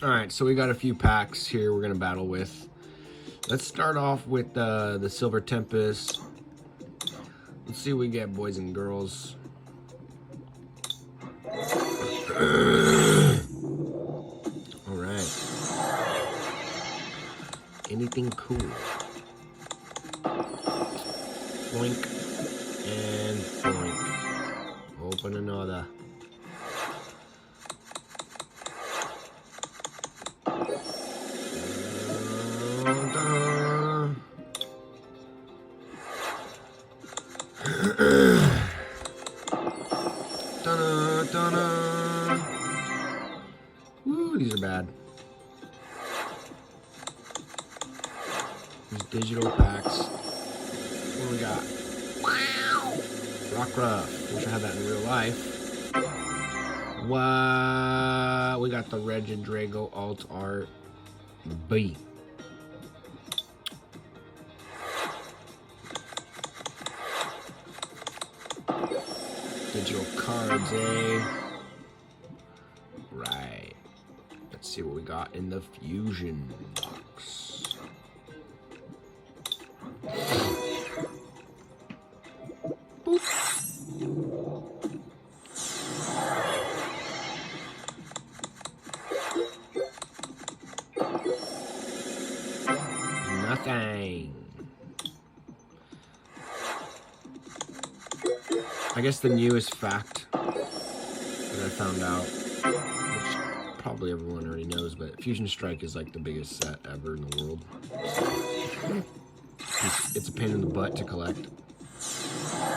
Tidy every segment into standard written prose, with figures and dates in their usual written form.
Alright, so we got a few packs here we're gonna battle with. Let's start off with the Silver Tempest. Let's see what we get, boys and girls. Alright. Anything cool? Boink. And boink. Open another. Woo, these are bad. These digital packs. What do we got? Wow! Rockruff. Wish I had that in real life. What? We got the Regidrago Alt Art B. Digital cards, eh? Right. Let's see what we got in the fusion box. Boop. Nothing. I guess the newest fact that I found out, which probably everyone already knows, but Fusion Strike is like the biggest set ever in the world. It's a pain in the butt to collect. I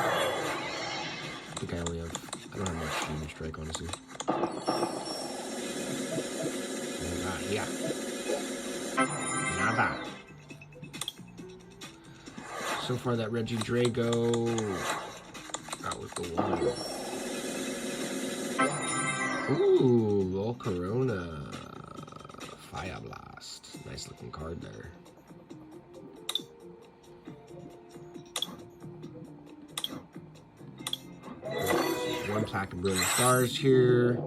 think I don't have much Fusion Strike, honestly. Yeah. Nada. So far that Regidrago. That was the one. Ooh, Volcarona. Fire Blast. Nice looking card there. One pack of Brilliant Stars here.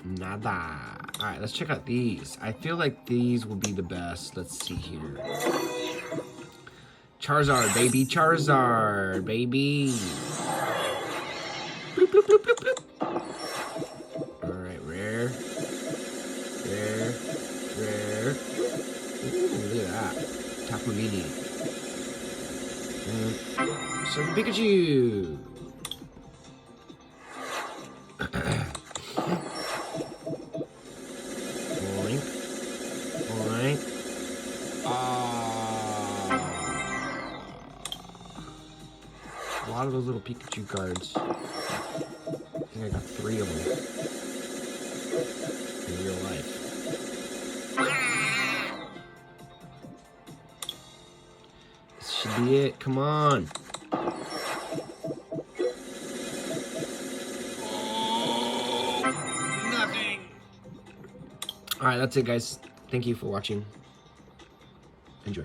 Nada. Alright, let's check out these. I feel like these will be the best. Let's see here. Charizard, baby. Charizard, baby. Bloop, bloop, bloop, bloop, bloop. Alright, rare. Rare. Rare. Ooh, look at that. Tapu Lili. Silver Pikachu. A lot of those little Pikachu cards. I think I got 3 of them in real life. This should be it. Come on. Oh, nothing. All right, that's it, guys. Thank you for watching. Enjoy.